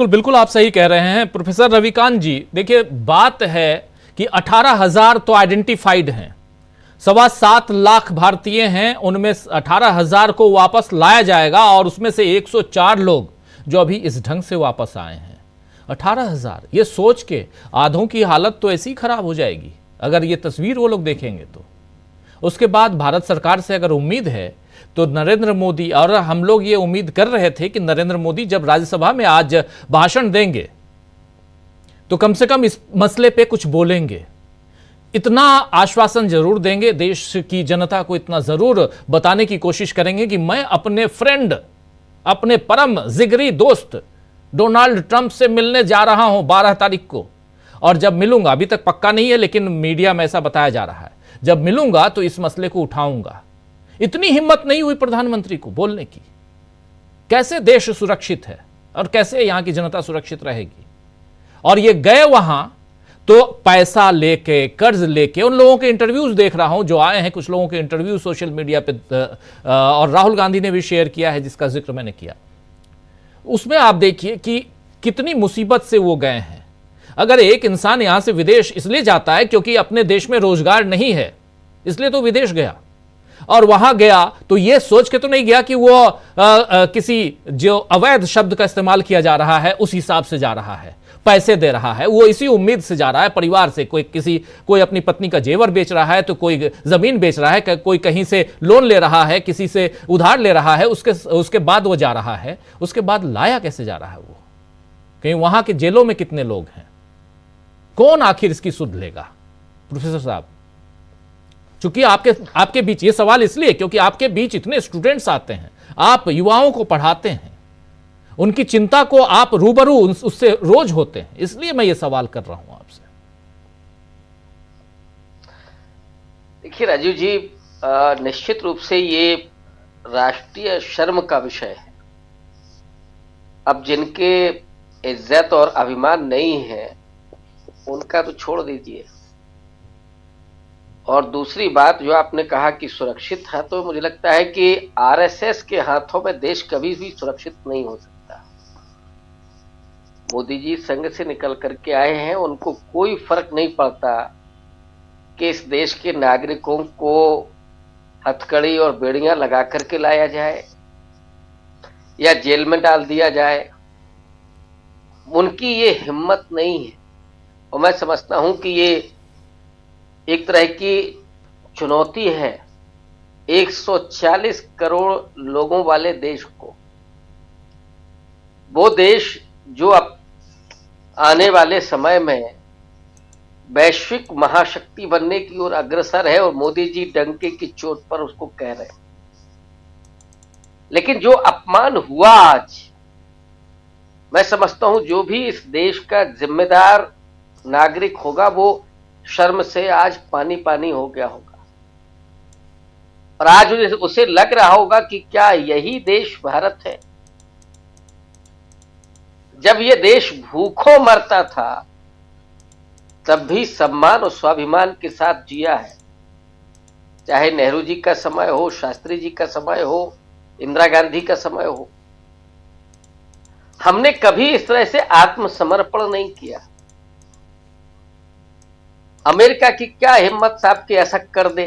बिल्कुल बिल्कुल, आप सही कह रहे हैं प्रोफेसर रविकांत जी। देखिए, बात है कि 18,000 तो आइडेंटिफाइड हैं, 7.25 लाख भारतीय हैं, उनमें 18,000 को वापस लाया जाएगा और उसमें से 104 लोग जो अभी इस ढंग से वापस आए हैं। 18,000, ये सोच के आधों की हालत तो ऐसी खराब हो जाएगी अगर ये तस्वीर वो लोग देखेंगे तो। उसके बाद भारत सरकार से अगर उम्मीद है तो नरेंद्र मोदी, और हम लोग ये उम्मीद कर रहे थे कि नरेंद्र मोदी जब राज्यसभा में आज भाषण देंगे तो कम से कम इस मसले पे कुछ बोलेंगे, इतना आश्वासन जरूर देंगे, देश की जनता को इतना जरूर बताने की कोशिश करेंगे कि मैं अपने फ्रेंड, अपने परम जिगरी दोस्त डोनाल्ड ट्रंप से मिलने जा रहा हूं 12 तारीख को, और जब मिलूंगा, अभी तक पक्का नहीं है लेकिन मीडिया में ऐसा बताया जा रहा है, जब मिलूंगा तो इस मसले को उठाऊंगा। इतनी हिम्मत नहीं हुई प्रधानमंत्री को बोलने की। कैसे देश सुरक्षित है और कैसे यहां की जनता सुरक्षित रहेगी? और ये गए वहां तो पैसा लेके, कर्ज लेके, उन लोगों के इंटरव्यूज देख रहा हूं जो आए हैं, कुछ लोगों के इंटरव्यू सोशल मीडिया पे, और राहुल गांधी ने भी शेयर किया है जिसका जिक्र मैंने किया। उसमें आप देखिए कि कितनी मुसीबत से वो गए हैं। अगर एक इंसान यहां से विदेश इसलिए जाता है क्योंकि अपने देश में रोजगार नहीं है, इसलिए तो विदेश गया, और वहां गया तो यह सोच के तो नहीं गया कि वो किसी जो अवैध शब्द का इस्तेमाल किया जा रहा है उस हिसाब से जा रहा है, पैसे दे रहा है, वो इसी उम्मीद से जा रहा है परिवार से। कोई अपनी पत्नी का जेवर बेच रहा है, तो कोई जमीन बेच रहा है, कोई कहीं से लोन ले रहा है, किसी से उधार ले रहा है, उसके बाद वो जा रहा है। उसके बाद लाया कैसे जा रहा है वो? कहीं वहां के जेलों में कितने लोग हैं? कौन आखिर इसकी सुध लेगा? प्रोफेसर साहब, चूंकि आपके बीच ये सवाल इसलिए क्योंकि आपके बीच इतने स्टूडेंट्स आते हैं, आप युवाओं को पढ़ाते हैं, उनकी चिंता को आप रूबरू उससे रोज होते हैं, इसलिए मैं ये सवाल कर रहा हूं आपसे। देखिए राजीव जी, निश्चित रूप से ये राष्ट्रीय शर्म का विषय है। अब जिनके इज्जत और अभिमान नहीं है उनका तो छोड़ दीजिए, और दूसरी बात जो आपने कहा कि सुरक्षित है, तो मुझे लगता है कि आरएसएस के हाथों में देश कभी भी सुरक्षित नहीं हो सकता। मोदी जी संघ से निकल करके आए हैं, उनको कोई फर्क नहीं पड़ता कि इस देश के नागरिकों को हथकड़ी और बेड़ियां लगा करके लाया जाए या जेल में डाल दिया जाए। उनकी ये हिम्मत नहीं है, और मैं समझता हूं कि ये एक तरह की चुनौती है 140 करोड़ लोगों वाले देश को। वो देश जो अब आने वाले समय में वैश्विक महाशक्ति बनने की ओर अग्रसर है, और मोदी जी डंके की चोट पर उसको कह रहे हैं। लेकिन जो अपमान हुआ आज, मैं समझता हूं जो भी इस देश का जिम्मेदार नागरिक होगा वो शर्म से आज पानी पानी हो गया होगा, और आज उसे लग रहा होगा कि क्या यही देश भारत है? जब ये देश भूखों मरता था तब भी सम्मान और स्वाभिमान के साथ जिया है, चाहे नेहरू जी का समय हो, शास्त्री जी का समय हो, इंदिरा गांधी का समय हो। हमने कभी इस तरह से आत्मसमर्पण नहीं किया। अमेरिका की क्या हिम्मत साहब कि ऐसा कर दे?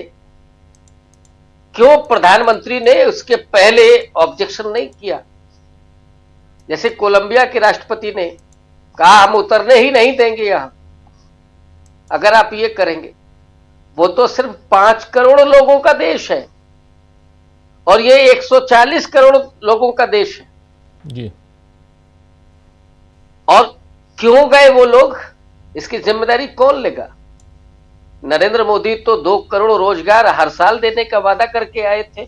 क्यों प्रधानमंत्री ने उसके पहले ऑब्जेक्शन नहीं किया? जैसे कोलंबिया के राष्ट्रपति ने कहा हम उतरने ही नहीं देंगे यहां अगर आप ये करेंगे। वो तो सिर्फ 5 करोड़ लोगों का देश है और ये 140 करोड़ लोगों का देश है जी। और क्यों गए वो लोग? इसकी जिम्मेदारी कौन लेगा? नरेंद्र मोदी तो 2 करोड़ रोजगार हर साल देने का वादा करके आए थे,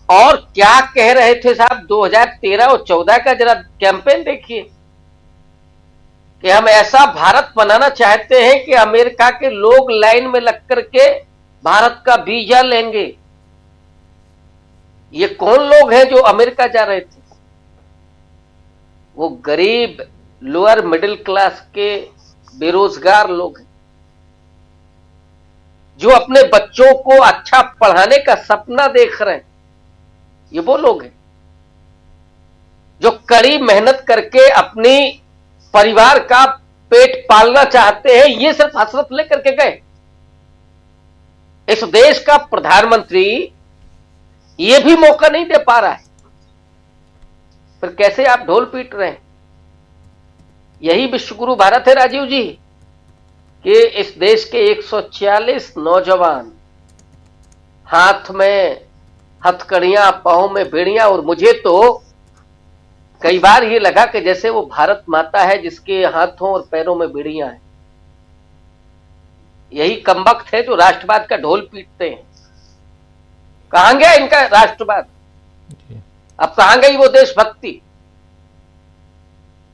और क्या कह रहे थे साहब 2013 और 14 का जरा कैंपेन देखिए कि हम ऐसा भारत बनाना चाहते हैं कि अमेरिका के लोग लाइन में लग करके भारत का वीजा लेंगे। ये कौन लोग हैं जो अमेरिका जा रहे थे? वो गरीब लोअर मिडिल क्लास के बेरोजगार लोग हैं जो अपने बच्चों को अच्छा पढ़ाने का सपना देख रहे हैं। ये वो लोग हैं। जो कड़ी मेहनत करके अपनी परिवार का पेट पालना चाहते हैं, ये सिर्फ हसरत लेकर के गए। इस देश का प्रधानमंत्री ये भी मौका नहीं दे पा रहा है, फिर कैसे आप ढोल पीट रहे हैं? यही विश्वगुरु भारत है राजीव जी, कि इस देश के 140 नौजवान, हाथ में हथकड़ियां, पांव में बेड़ियां, और मुझे तो कई बार ये लगा कि जैसे वो भारत माता है जिसके हाथों और पैरों में बेड़ियां हैं। यही कमबख्त है जो राष्ट्रवाद का ढोल पीटते हैं। कहां गया इनका राष्ट्रवाद? अब कहां गई वो देशभक्ति?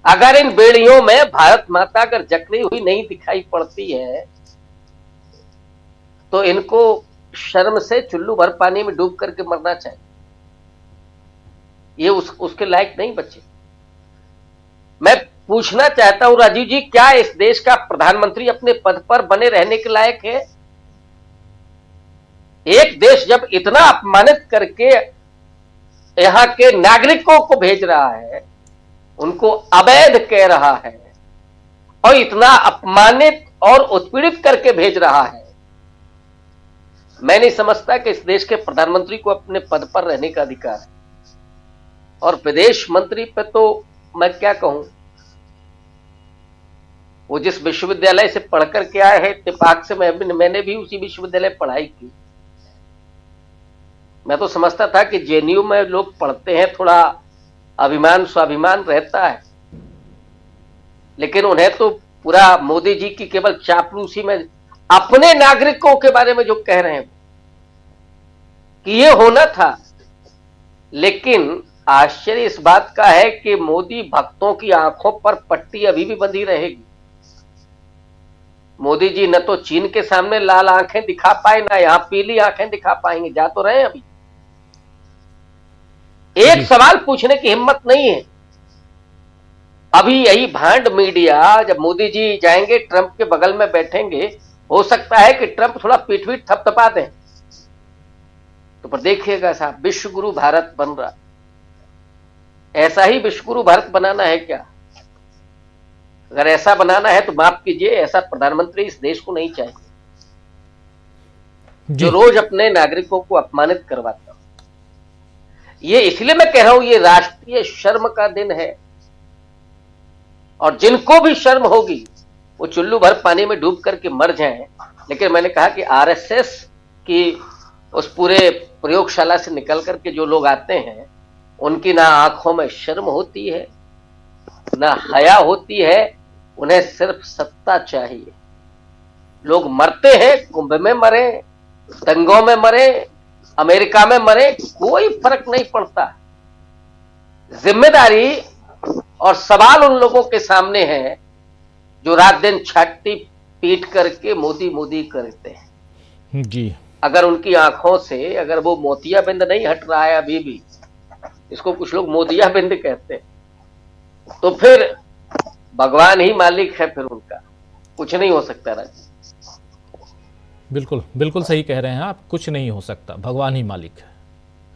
अगर इन बेड़ियों में भारत माता अगर जकड़ी हुई नहीं दिखाई पड़ती है तो इनको शर्म से चुल्लू भर पानी में डूब करके मरना चाहिए। ये उसके लायक नहीं बचे। मैं पूछना चाहता हूं राजीव जी, क्या इस देश का प्रधानमंत्री अपने पद पर बने रहने के लायक है? एक देश जब इतना अपमानित करके यहां के नागरिकों को भेज रहा है, उनको अवैध कह रहा है, और इतना अपमानित और उत्पीड़ित करके भेज रहा है, मैं नहीं समझता कि इस देश के प्रधानमंत्री को अपने पद पर रहने का अधिकार है। और विदेश मंत्री पे तो मैं क्या कहूं, वो जिस विश्वविद्यालय से पढ़ करके आए हैं इत्तेफाक से मैंने भी उसी विश्वविद्यालय पढ़ाई की। मैं तो समझता था कि जेएनयू में लोग पढ़ते हैं, थोड़ा अभिमान स्वाभिमान रहता है, लेकिन उन्हें तो पूरा मोदी जी की केवल चापलूसी में अपने नागरिकों के बारे में जो कह रहे हैं कि ये होना था। लेकिन आश्चर्य इस बात का है कि मोदी भक्तों की आंखों पर पट्टी अभी भी बंधी रहेगी। मोदी जी न तो चीन के सामने लाल आंखें दिखा पाए, ना यहां पीली आंखें दिखा पाएंगे। जा तो रहे हैं अभी, एक सवाल पूछने की हिम्मत नहीं है। अभी यही भांड मीडिया, जब मोदी जी जाएंगे ट्रंप के बगल में बैठेंगे, हो सकता है कि ट्रंप थोड़ा पीठ पीठ थपथपा दें, तो पर देखिएगा साहब, विश्वगुरु भारत बन रहा। ऐसा ही विश्वगुरु भारत बनाना है क्या? अगर ऐसा बनाना है तो माफ कीजिए, ऐसा प्रधानमंत्री इस देश को नहीं चाहिए जो रोज अपने नागरिकों को अपमानित करवाता हो। ये इसलिए मैं कह रहा हूं, ये राष्ट्रीय शर्म का दिन है, और जिनको भी शर्म होगी वो चुल्लू भर पानी में डूब करके मर जाएं। लेकिन मैंने कहा कि आरएसएस की उस पूरे प्रयोगशाला से निकल करके जो लोग आते हैं, उनकी ना आंखों में शर्म होती है, ना हया होती है, उन्हें सिर्फ सत्ता चाहिए। लोग मरते हैं, कुंभ में मरे, दंगों में मरे, अमेरिका में मरे, कोई फर्क नहीं पड़ता। जिम्मेदारी और सवाल उन लोगों के सामने है जो रात दिन छाती पीट करके मोदी मोदी करते हैं जी। अगर उनकी आंखों से अगर वो मोतियाबिंद नहीं हट रहा है अभी भी, इसको कुछ लोग मोदियाबिंद कहते हैं, तो फिर भगवान ही मालिक है, फिर उनका कुछ नहीं हो सकता। राज बिल्कुल बिल्कुल सही कह रहे हैं आप, कुछ नहीं हो सकता, भगवान ही मालिक है।